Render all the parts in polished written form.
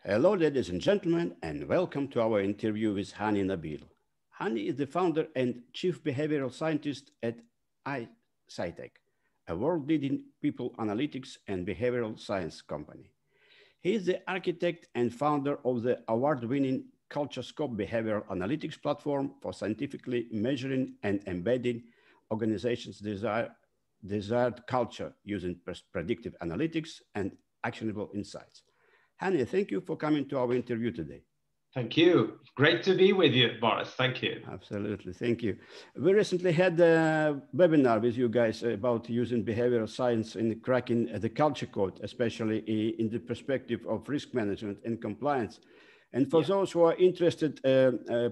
Hello, ladies and gentlemen, and welcome to our interview with Hani Nabeel. Hani is the founder and chief behavioral scientist at IPsychTech, a world-leading people analytics and behavioral science company. He is the architect and founder of the award-winning CultureScope behavioral analytics platform for scientifically measuring and embedding organizations' desired culture using predictive analytics and actionable insights. Hani, thank you for coming to our interview today. Thank you. Great to be with you, Boris. Thank you. Absolutely. Thank you. We recently had a webinar with you guys about using behavioral science in cracking the culture code, especially in the perspective of risk management and compliance. And for those who are interested,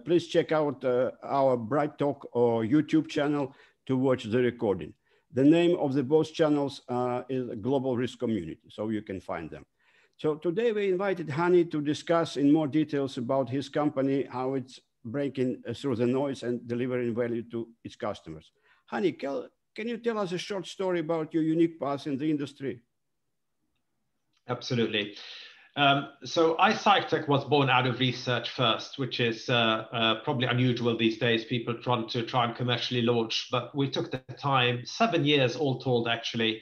please check out our Bright Talk or YouTube channel to watch the recording. The name of the both channels is Global Risk Community, so you can find them. So today we invited Hani to discuss in more details about his company, how it's breaking through the noise and delivering value to its customers. Hani, can you tell us a short story about your unique path in the industry? Absolutely. So IPsychTech was born out of research first, which is probably unusual these days, people trying and commercially launch. But we took the time, 7 years all told actually,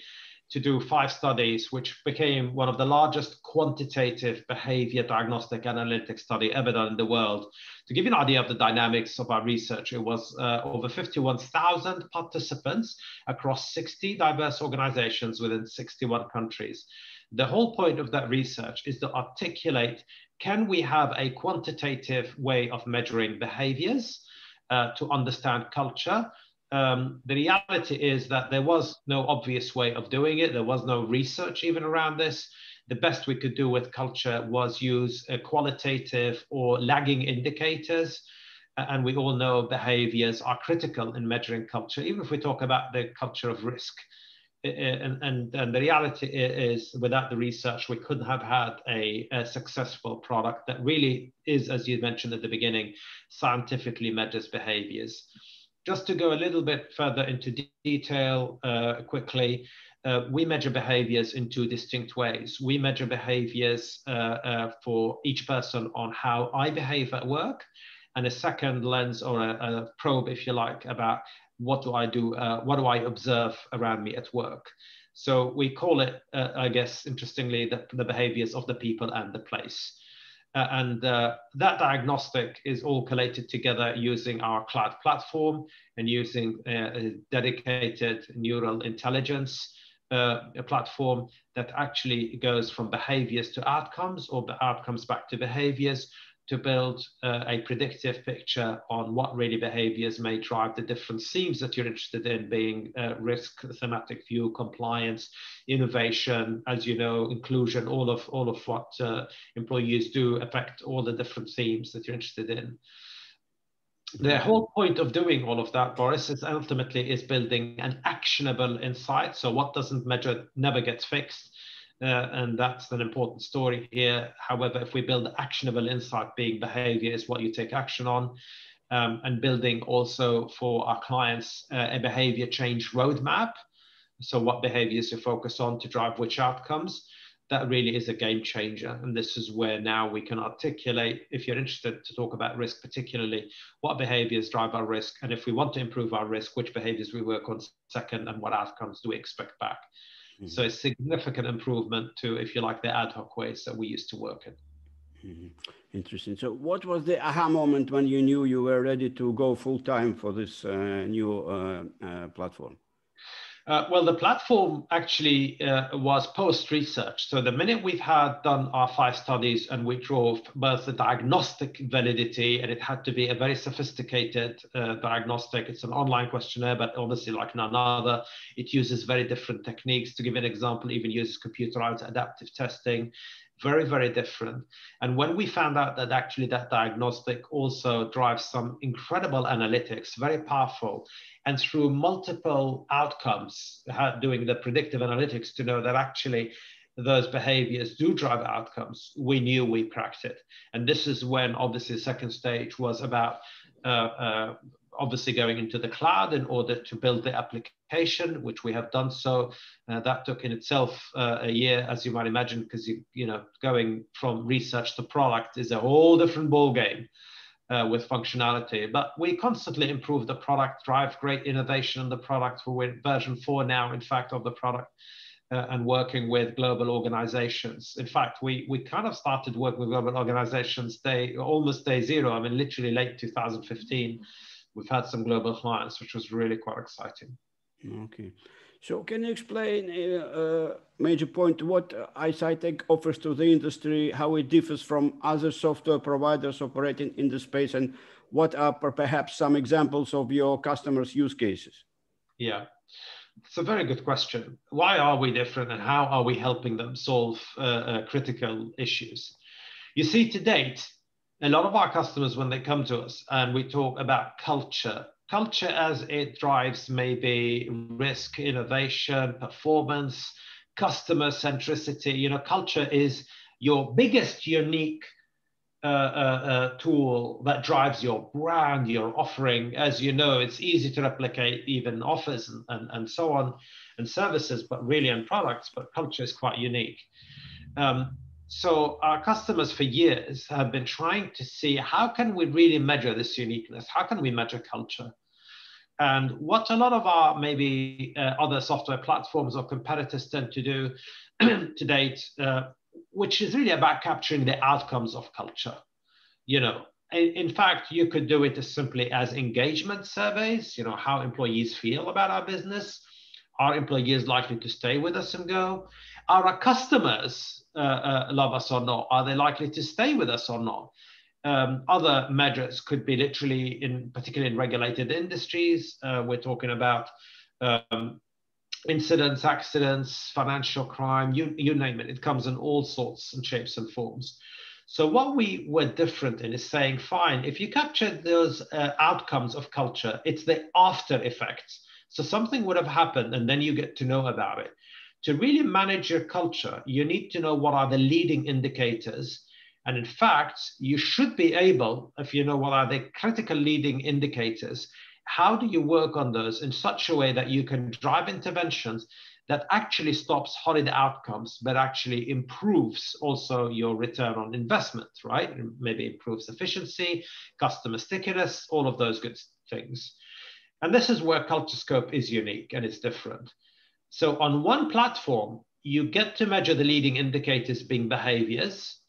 to do 5 studies, which became one of the largest quantitative behavior diagnostic analytics study ever done in the world. To give you an idea of the dynamics of our research, it was over 51,000 participants across 60 diverse organizations within 61 countries. The whole point of that research is to articulate, can we have a quantitative way of measuring behaviors to understand culture? The reality is that there was no obvious way of doing it. There was no research even around this. The best we could do with culture was use qualitative or lagging indicators. And we all know behaviors are critical in measuring culture, even if we talk about the culture of risk. And the reality is, without the research, we couldn't have had a successful product that really is, as you mentioned at the beginning, scientifically measures behaviors. Just to go a little bit further into detail quickly, we measure behaviors in 2 distinct ways. We measure behaviors for each person on how I behave at work, and a second lens or a probe, if you like, about what do I do, what do I observe around me at work. So we call it, I guess, interestingly, the behaviors of the people and the place. That diagnostic is all collated together using our cloud platform and using a dedicated neural intelligence platform that actually goes from behaviors to outcomes, or the outcomes back to behaviors, to build a predictive picture on what really behaviors may drive the different themes that you're interested in, being risk, thematic view, compliance, innovation, as you know, inclusion, all of what employees do affect all the different themes that you're interested in. The whole point of doing all of that, Boris, is ultimately is building an actionable insight. So what doesn't measure never gets fixed. And that's an important story here. However, if we build actionable insight, being behavior is what you take action on, and building also for our clients a behavior change roadmap. So what behaviors to focus on to drive which outcomes, that really is a game changer. And this is where now we can articulate, if you're interested to talk about risk particularly, what behaviors drive our risk, and if we want to improve our risk, which behaviors we work on second, and what outcomes do we expect back. Mm-hmm. So a significant improvement to, if you like, the ad hoc ways that we used to work in. Mm-hmm. Interesting. So what was the aha moment when you knew you were ready to go full time for this new platform? Well, the platform actually was post-research. So the minute we've had done our 5 studies and we drove both the diagnostic validity, and it had to be a very sophisticated diagnostic. It's an online questionnaire, but obviously like none other. It uses very different techniques. To give you an example, even uses computerized adaptive testing. Very, very different. And when we found out that actually that diagnostic also drives some incredible analytics, very powerful, and through multiple outcomes, doing the predictive analytics to know that actually those behaviors do drive outcomes, we knew we cracked it. And this is when obviously the second stage was about obviously going into the cloud in order to build the application, which we have done so. That took in itself a year, as you might imagine, because going from research to product is a whole different ballgame with functionality. But we constantly improve the product, drive great innovation in the product. We're in version 4 now, in fact, of the product. And working with global organizations. In fact, we kind of started working with global organizations almost day zero. I mean, literally late 2015, we've had some global clients, which was really quite exciting. Okay. So can you explain a major point what IPsychTech offers to the industry, how it differs from other software providers operating in the space, and what are perhaps some examples of your customers' use cases? Yeah. It's a very good question. Why are we different and how are we helping them solve critical issues? You see, to date, a lot of our customers, when they come to us and we talk about culture as it drives maybe risk, innovation, performance, customer centricity, culture is your biggest unique tool that drives your brand, your offering. As you know, it's easy to replicate even offers and so on and services, but really in products, but culture is quite unique. So our customers for years have been trying to see how can we really measure this uniqueness? How can we measure culture? And what a lot of our maybe other software platforms or competitors tend to do to date, which is really about capturing the outcomes of culture. In fact, you could do it as simply as engagement surveys, how employees feel about our business. Are employees likely to stay with us and go? Are our customers love us or not? Are they likely to stay with us or not? Other measures could be literally, particularly in regulated industries. We're talking about incidents, accidents, financial crime, you name it. It comes in all sorts and shapes and forms. So what we were different in is saying, fine, if you capture those outcomes of culture, it's the after effects. So something would have happened and then you get to know about it. To really manage your culture, you need to know what are the leading indicators. And in fact, you should be able, if you know what are the critical leading indicators, how do you work on those in such a way that you can drive interventions that actually stops horrid outcomes, but actually improves also your return on investment, right? Maybe improves efficiency, customer stickiness, all of those good things. And this is where Culture Scope is unique and it's different. So on one platform, you get to measure the leading indicators being behaviors.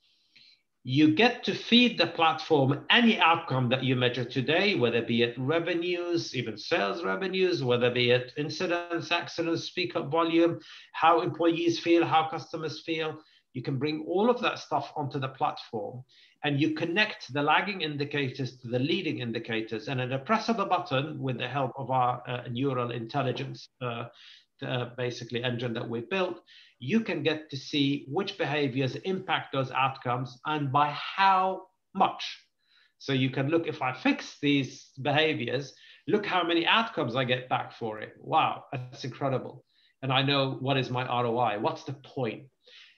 You get to feed the platform any outcome that you measure today, whether be it revenues, even sales revenues, whether be it incidents, accidents, speak up volume, how employees feel, how customers feel. You can bring all of that stuff onto the platform and you connect the lagging indicators to the leading indicators. And at a press of a button with the help of our neural intelligence basically engine that we built, you can get to see which behaviors impact those outcomes and by how much. So you can look, if I fix these behaviors, look how many outcomes I get back for it. Wow, that's incredible. And I know what is my ROI, what's the point?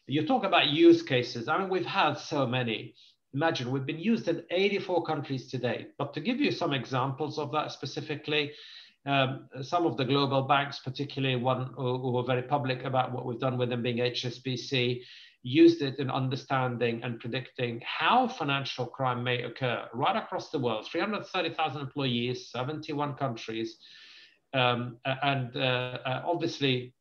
You talk about use cases. I mean, we've had so many. Imagine we've been used in 84 countries today. But to give you some examples of that specifically, some of the global banks, particularly one who were very public about what we've done with them being HSBC, used it in understanding and predicting how financial crime may occur right across the world. 330,000 employees, 71 countries. Obviously,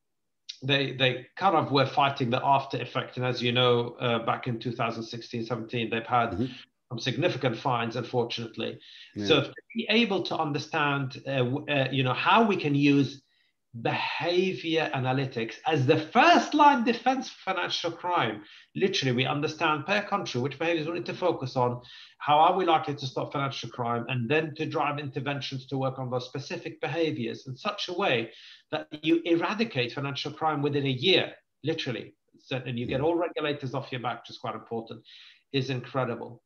they kind of were fighting the after effect. And as you know, back in 2016, 17, they've had some significant fines, unfortunately. Yeah. So to be able to understand, how we can use behavior analytics as the first line defense for financial crime. Literally, we understand per country which behaviors we need to focus on, how are we likely to stop financial crime, and then to drive interventions to work on those specific behaviors in such a way that you eradicate financial crime within a year, literally. So, and you get all regulators off your back, which is quite important, is incredible.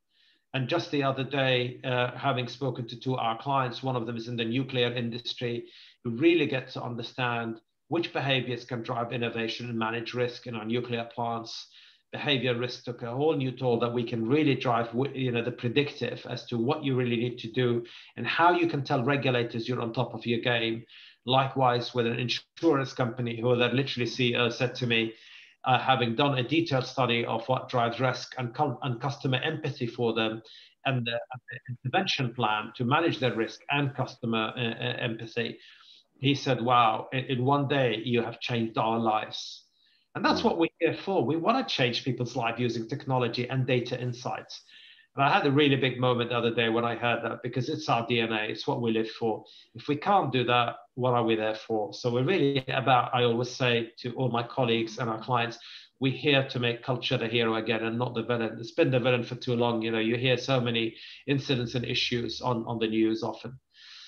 And just the other day, having spoken to two of our clients, one of them is in the nuclear industry, who really get to understand which behaviors can drive innovation and manage risk in our nuclear plants. behavior risk took a whole new toll, that we can really drive, the predictive as to what you really need to do and how you can tell regulators you're on top of your game. Likewise, with an insurance company who that literally CEO said to me, having done a detailed study of what drives risk and customer empathy for them, and the intervention plan to manage their risk and customer empathy, he said, wow, in one day you have changed our lives. And that's what we're here for. We want to change people's lives using technology and data insights. And I had a really big moment the other day when I heard that, because it's our DNA, it's what we live for. If we can't do that, what are we there for? So we're really about, I always say to all my colleagues and our clients, we're here to make culture the hero again and not the villain. It's been the villain for too long. You hear so many incidents and issues on the news often.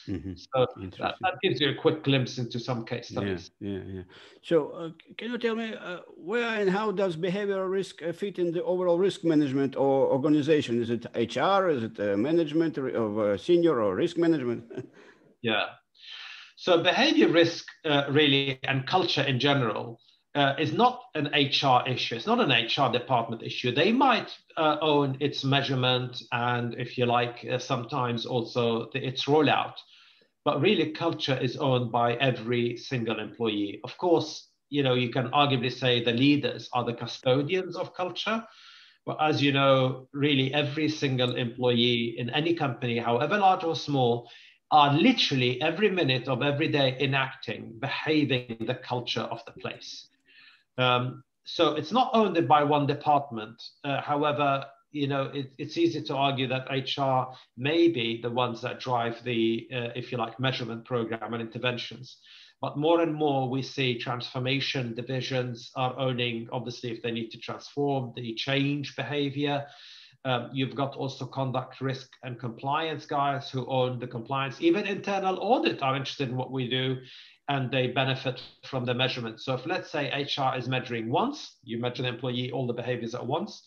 So that gives you a quick glimpse into some case studies. Yeah. So can you tell me where and how does behavioral risk fit in the overall risk management or organization? Is it HR? Is it management of senior or risk management? Yeah. So behavior risk really, and culture in general, is not an HR issue. It's not an HR department issue. They might own its measurement and, if you like, sometimes also its rollout. But really, culture is owned by every single employee. Of course, you can arguably say the leaders are the custodians of culture. But as you know, really every single employee in any company, however large or small, are literally every minute of every day enacting, behaving the culture of the place. So it's not owned by one department. However, it's easy to argue that HR may be the ones that drive the, if you like, measurement program and interventions. But more and more we see transformation divisions are owning, obviously, if they need to transform, the change behavior. You've got also conduct risk and compliance guys who own the compliance. Even internal audit are interested in what we do, and they benefit from the measurement. So if, let's say, HR is measuring once, you measure the employee, all the behaviors at once,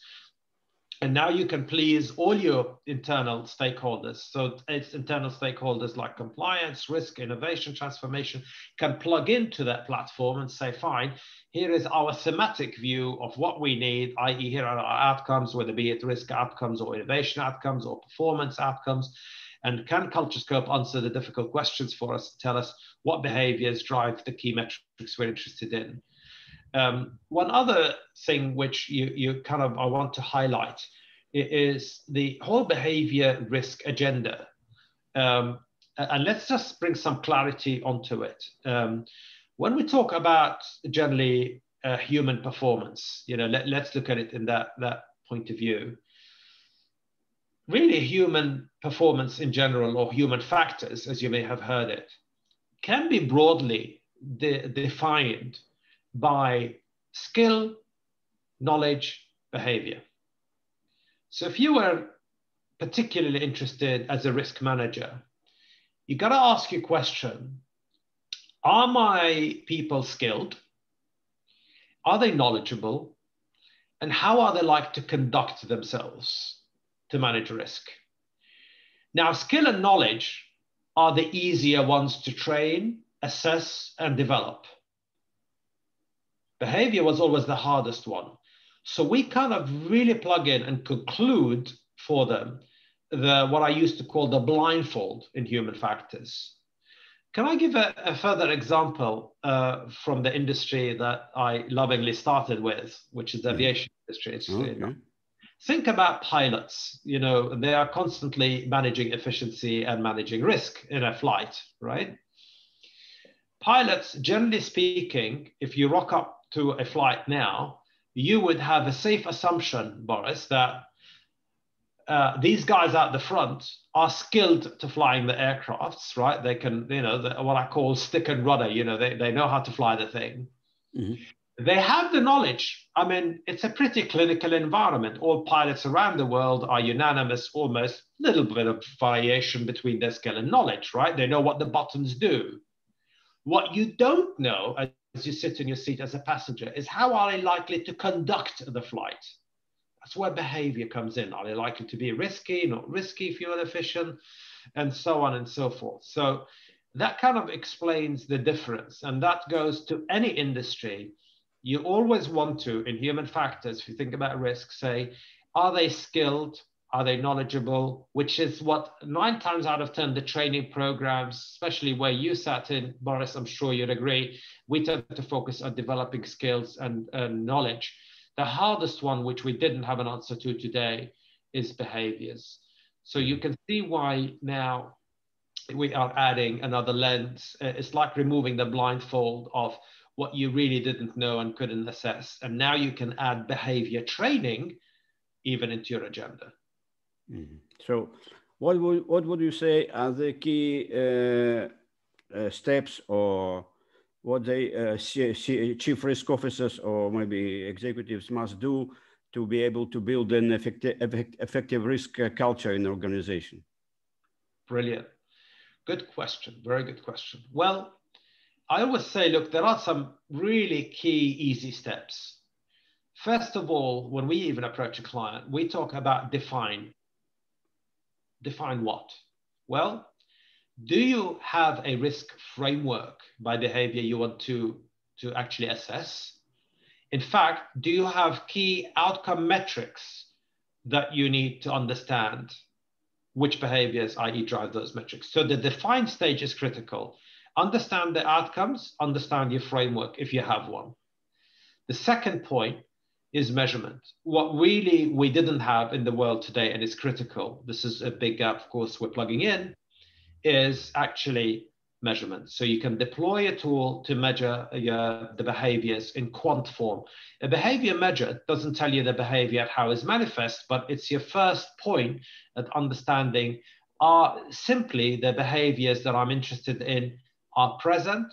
and now you can please all your internal stakeholders. So it's internal stakeholders like compliance, risk, innovation, transformation can plug into that platform and say, fine, here is our thematic view of what we need, i.e. here are our outcomes, whether be it risk outcomes or innovation outcomes or performance outcomes. And can CultureScope answer the difficult questions for us, tell us what behaviors drive the key metrics we're interested in. One other thing which I want to highlight is the whole behavior risk agenda. And let's just bring some clarity onto it. When we talk about generally human performance, let's look at it in that point of view. Really, human performance in general, or human factors, as you may have heard it, can be broadly defined by skill, knowledge, behavior. So if you were particularly interested as a risk manager, you got to ask your question, are my people skilled? Are they knowledgeable? And how are they like to conduct themselves to manage risk? Now, skill and knowledge are the easier ones to train, assess, and develop. Behavior was always the hardest one. So we kind of really plug in and conclude for them what I used to call the blindfold in human factors. Can I give a further example from the industry that I lovingly started with, which is the aviation industry? Think about pilots. They are constantly managing efficiency and managing risk in a flight, right? Pilots, generally speaking, if you rock up to a flight now, you would have a safe assumption, Boris, that these guys out the front are skilled to flying the aircrafts, right? They can, what I call stick and rudder, they know how to fly the thing. They have the knowledge. I mean, it's a pretty clinical environment. All pilots around the world are unanimous, almost a little bit of variation between their skill and knowledge, right? They know what the buttons do. What you don't know as you sit in your seat as a passenger is how are they likely to conduct the flight? That's where behavior comes in. Are they likely to be risky, not risky, fuel efficient, and so on and so forth. So that kind of explains the difference. And that goes to any industry. You always want to, in human factors, if you think about risk, say, are they skilled? Are they knowledgeable? Which is what 9 times out of 10, the training programs, especially where you sat in, Boris, I'm sure you'd agree, we tend to focus on developing skills and knowledge. The hardest one, which we didn't have an answer to today, is behaviors. So you can see why now we are adding another lens. It's like removing the blindfold of what you really didn't know and couldn't assess. And now you can add behavior training even into your agenda. Mm-hmm. So what would you say are the key steps, or what they chief risk officers or maybe executives must do to be able to build an effective risk culture in the organization? Brilliant. Good question. Very good question. Well, I always say, look, there are some really key, easy steps. First of all, when we even approach a client, we talk about define. Define what? Well, do you have a risk framework by behavior you want to actually assess? In fact, do you have key outcome metrics that you need to understand which behaviors, i.e. drive those metrics? So the define stage is critical. Understand the outcomes, understand your framework if you have one. The second point is measurement. What really we didn't have in the world today, and it's critical, this is a big gap, of course, we're plugging in, is actually measurement. So you can deploy a tool to measure the behaviors in quant form. A behavior measure doesn't tell you the behavior at how it's manifest, but it's your first point at understanding are simply the behaviors that I'm interested in are present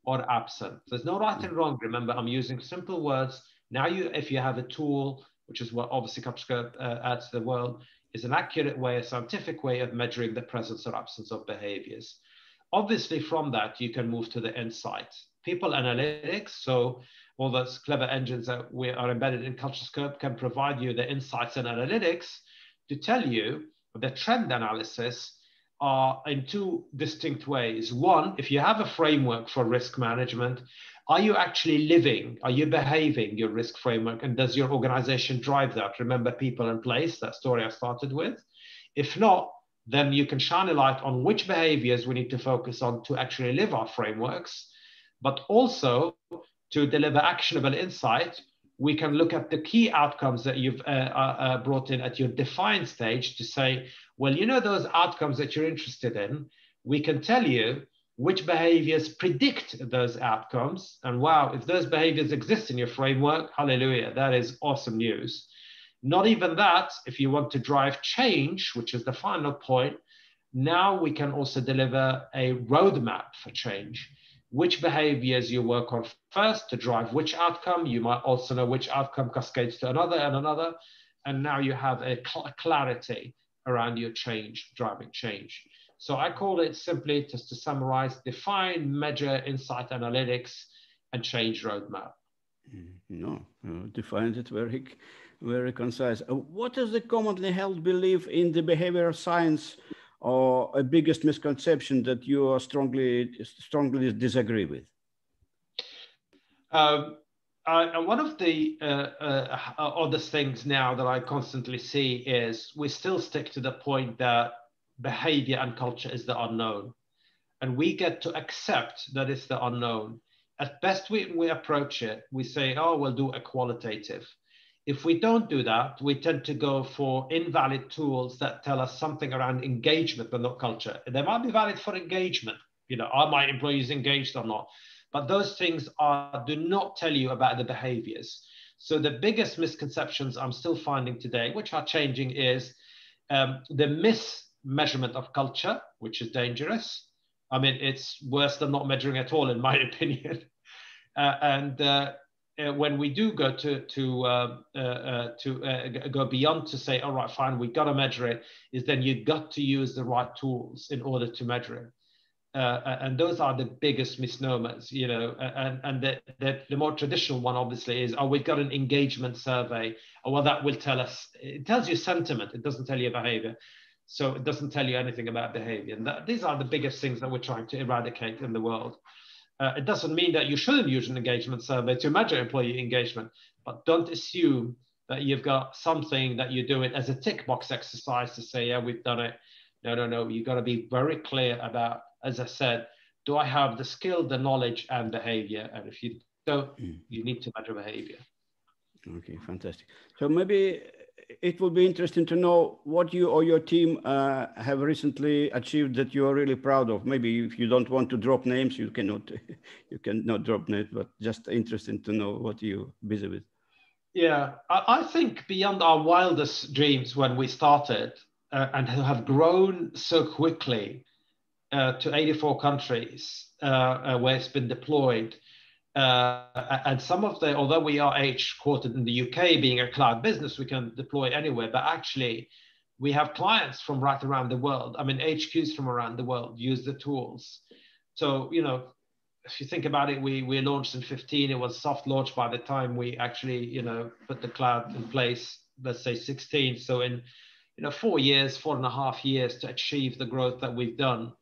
or absent. There's no right and wrong. Remember, I'm using simple words. Now, if you have a tool, which is what obviously CapScope adds to the world, is an accurate way, a scientific way of measuring the presence or absence of behaviors. Obviously, from that, you can move to the insights. People analytics, so all those clever engines that we are embedded in CultureScope can provide you the insights and analytics to tell you the trend analysis are in 2 distinct ways. One, if you have a framework for risk management, are you actually living? Are you behaving your risk framework? And does your organization drive that? Remember, people in place, that story I started with. If not, then you can shine a light on which behaviors we need to focus on to actually live our frameworks, but also to deliver actionable insight. We can look at the key outcomes that you've brought in at your define stage to say, well, you know, those outcomes that you're interested in, we can tell you which behaviors predict those outcomes. And wow, if those behaviors exist in your framework, hallelujah, that is awesome news. Not even that, if you want to drive change, which is the final point, now we can also deliver a roadmap for change. Which behaviors you work on first to drive which outcome. You might also know which outcome cascades to another and another. And now you have a clarity around your change, driving change. So I call it simply, just to summarize, define, measure, insight, analytics, and change roadmap. No, defines it very, very concise. What is the commonly held belief in the behavioral science, or a biggest misconception that you strongly disagree with? One of the oddest things now that I constantly see is we still stick to the point that behavior and culture is the unknown. And we get to accept that it's the unknown. At best, we approach it, we say, oh, we'll do a qualitative. If we don't do that, we tend to go for invalid tools that tell us something around engagement, but not culture. They might be valid for engagement. You know, are my employees engaged or not? But those things do not tell you about the behaviors. So the biggest misconceptions I'm still finding today, which are changing, is the mismeasurement of culture, which is dangerous. I mean, it's worse than not measuring at all, in my opinion. When we do go go beyond to say, all right, fine, we got to measure it, is then you got to use the right tools in order to measure it. And those are the biggest misnomers, you know. And the more traditional one, obviously, is, oh, we've got an engagement survey. Oh, well, that will tell us. It tells you sentiment. It doesn't tell you behavior. So it doesn't tell you anything about behavior. And these are the biggest things that we're trying to eradicate in the world. It doesn't mean that you shouldn't use an engagement survey to measure employee engagement, but don't assume that you've got something that you do it as a tick box exercise to say, yeah, we've done it. No, no, no. You've got to be very clear about, as I said, do I have the skill, the knowledge, and behavior? And if you don't, you need to measure behavior. Okay, fantastic. So maybe it will be interesting to know what you or your team have recently achieved that you are really proud of. Maybe if you don't want to drop names, you cannot drop names, but just interesting to know what you're busy with. Yeah, I think beyond our wildest dreams when we started and have grown so quickly to 84 countries where it's been deployed. And some of the, although we are H-quartered in the UK, being a cloud business, we can deploy anywhere, but actually we have clients from right around the world. I mean, HQs from around the world use the tools. So, you know, if you think about it, we launched in 15, it was soft launch by the time we actually, you know, put the cloud in place, let's say 16. So in, you know, 4 years, 4.5 years to achieve the growth that we've done.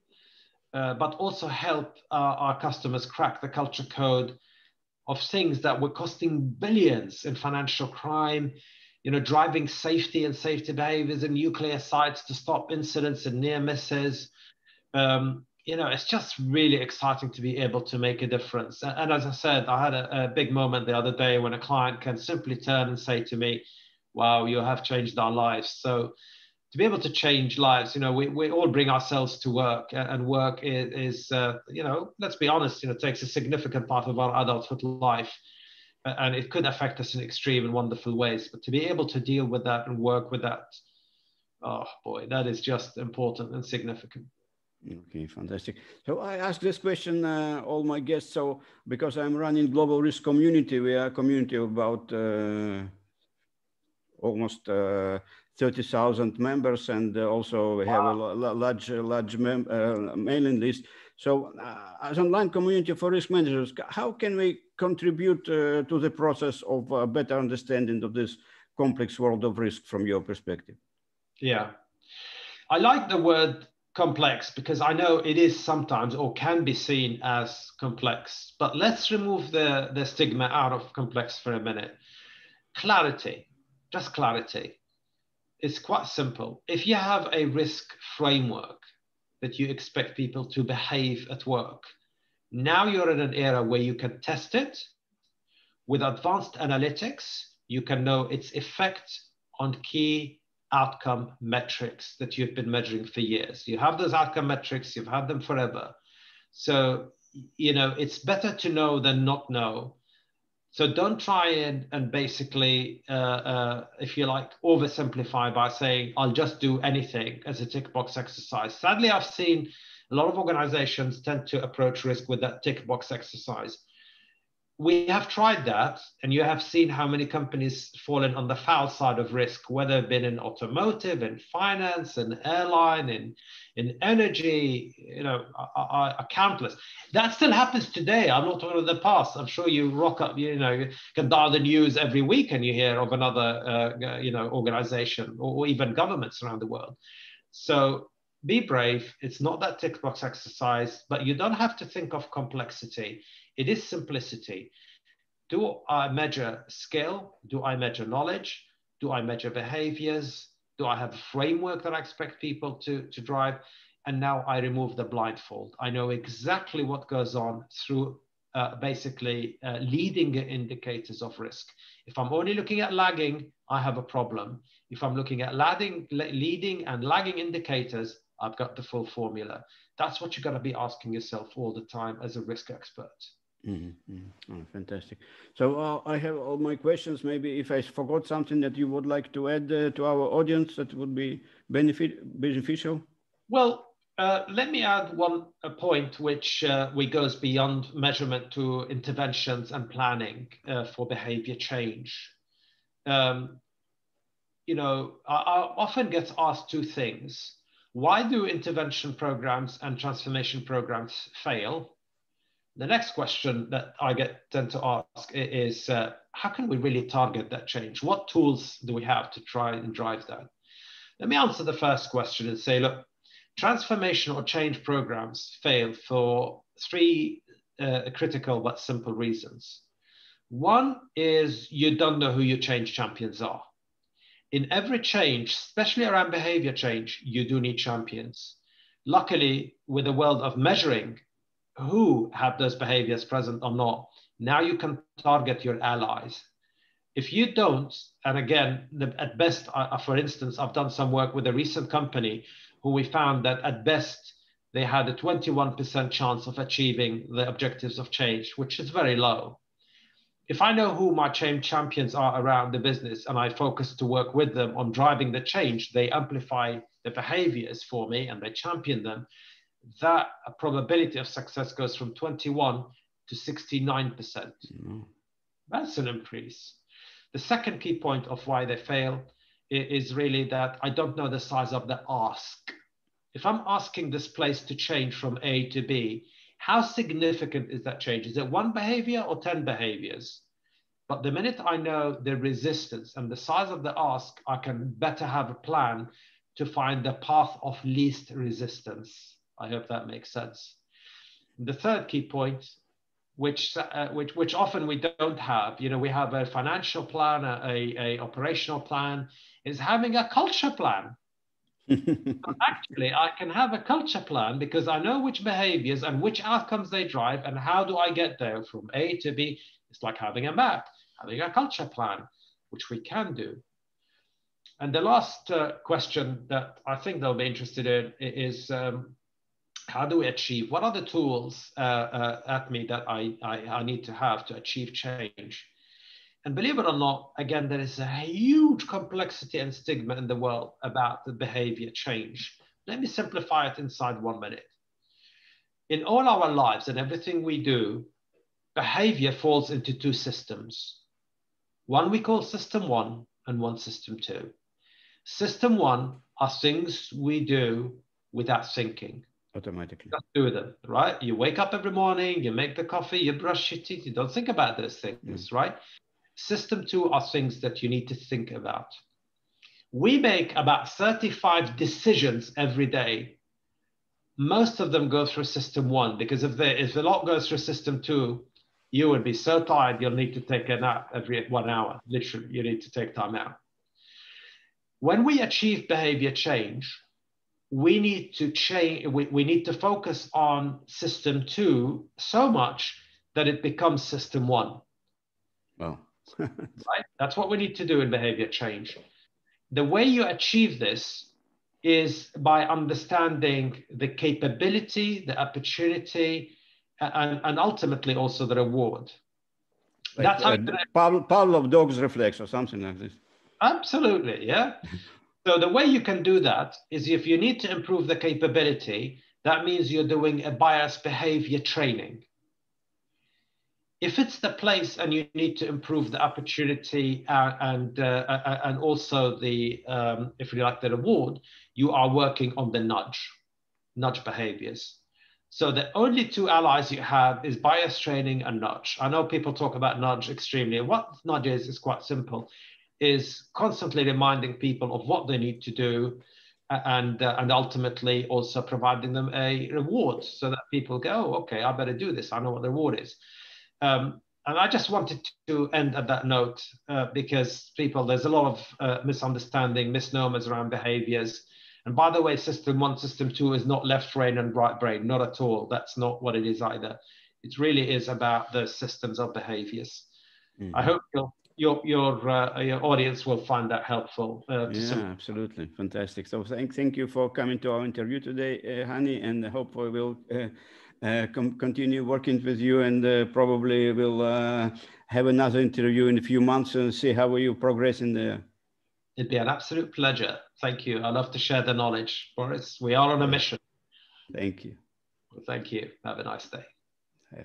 But also help our customers crack the culture code of things that were costing billions in financial crime, you know, driving safety and safety behaviors in nuclear sites to stop incidents and near misses. You know, it's just really exciting to be able to make a difference. And as I said, I had a big moment the other day when a client can simply turn and say to me, wow, you have changed our lives. So to be able to change lives, you know, we all bring ourselves to work, and work is you know, let's be honest, you know, takes a significant part of our adulthood life, and it could affect us in extreme and wonderful ways. But to be able to deal with that and work with that, oh boy, that is just important and significant. Okay, fantastic. So I ask this question all my guests. So because I'm running global risk community, we are a community of about almost 30,000 members, and also we have a large mailing list. So as an online community for risk managers, how can we contribute to the process of a better understanding of this complex world of risk from your perspective? Yeah, I like the word complex because I know it is sometimes or can be seen as complex, but let's remove the stigma out of complex for a minute. Clarity, just clarity. It's quite simple. If you have a risk framework that you expect people to behave at work, now you're in an era where you can test it with advanced analytics. You can know its effect on key outcome metrics that you've been measuring for years. You have those outcome metrics, you've had them forever. So, you know, it's better to know than not know. So don't try and basically, if you like, oversimplify by saying, I'll just do anything as a tick box exercise. Sadly, I've seen a lot of organizations tend to approach risk with that tick box exercise. We have tried that, and you have seen how many companies fallen on the foul side of risk, whether it's been in automotive, in finance, in airline, in energy, you know, are countless. That still happens today. I'm not talking of the past. I'm sure you rock up, you know, you can dial the news every week and you hear of another, you know, organization or even governments around the world. So be brave. It's not that tick box exercise, but you don't have to think of complexity. It is simplicity. Do I measure skill? Do I measure knowledge? Do I measure behaviors? Do I have a framework that I expect people to drive? And now I remove the blindfold. I know exactly what goes on through basically leading indicators of risk. If I'm only looking at lagging, I have a problem. If I'm looking at leading and lagging indicators, I've got the full formula. That's what you've got to be asking yourself all the time as a risk expert. Mm-hmm. Oh, fantastic. So I have all my questions. Maybe if I forgot something that you would like to add to our audience that would be beneficial. Well, let me add one point which goes beyond measurement to interventions and planning for behavior change. You know, I often get asked two things. Why do intervention programs and transformation programs fail? The next question that I tend to ask is, how can we really target that change? What tools do we have to try and drive that? Let me answer the first question and say, look, transformation or change programs fail for three critical but simple reasons. One is you don't know who your change champions are. In every change, especially around behavior change, you do need champions. Luckily, with the world of measuring who have those behaviors present or not, now you can target your allies. If you don't, and again, at best, for instance, I've done some work with a recent company who we found that at best, they had a 21% chance of achieving the objectives of change, which is very low. If I know who my change champions are around the business and I focus to work with them on driving the change, they amplify the behaviors for me and they champion them, that probability of success goes from 21 to 69%. Mm-hmm. That's an increase. The second key point of why they fail is really that I don't know the size of the ask. If I'm asking this place to change from A to B, how significant is that change? Is it one behavior or 10 behaviors? But the minute I know the resistance and the size of the ask, I can better have a plan to find the path of least resistance. I hope that makes sense. The third key point, which often we don't have, we have a financial plan, a operational plan, is having a culture plan. Actually, I can have a culture plan because I know which behaviors and which outcomes they drive and how do I get there from A to B. It's like having a map, having a culture plan, which we can do. And the last question that I think they'll be interested in is how do we achieve? What are the tools at me that I need to have to achieve change? And believe it or not, again, there is a huge complexity and stigma in the world about the behavior change. Let me simplify it inside 1 minute. In all our lives and everything we do, behavior falls into two systems. One we call system 1 and one system 2. System 1 are things we do without thinking. Automatically. Just do them, right? You wake up every morning, you make the coffee, you brush your teeth, you don't think about those things, right? System 2 are things that you need to think about. We make about 35 decisions every day. Most of them go through system 1 because if a lot goes through system 2, you would be so tired you'll need to take a nap every 1 hour. Literally, you need to take time out. When we achieve behavior change, we need to change. We need to focus on system 2 so much that it becomes system 1. Wow. Right? That's what we need to do in behavior change. The way you achieve this is by understanding the capability, the opportunity, and ultimately also the reward. Like, that's how Pavlov dog's reflex or something like this. Absolutely, yeah. So the way you can do that is if you need to improve the capability, that means you're doing a bias behavior training. If it's the place and you need to improve the opportunity and also the, if you like, the reward, you are working on the nudge behaviors. So the only two allies you have is bias training and nudge. I know people talk about nudge extremely. What nudge is quite simple, is constantly reminding people of what they need to do and ultimately also providing them a reward so that people go, oh, okay, I better do this. I know what the reward is. And I just wanted to end at that note because there's a lot of misunderstanding, misnomers around behaviors. And by the way, system 1, system 2 is not left brain and right brain, not at all. That's not what it is either. It really is about the systems of behaviors. Mm-hmm. I hope your audience will find that helpful. Yeah, absolutely. Fantastic. So thank you for coming to our interview today, Hani, and I hope we will continue working with you, and probably we'll have another interview in a few months and see how you progress in there. It'd be an absolute pleasure. Thank you. I love to share the knowledge, Boris. We are on a mission. Thank you. Well, thank you. Have a nice day. Yeah.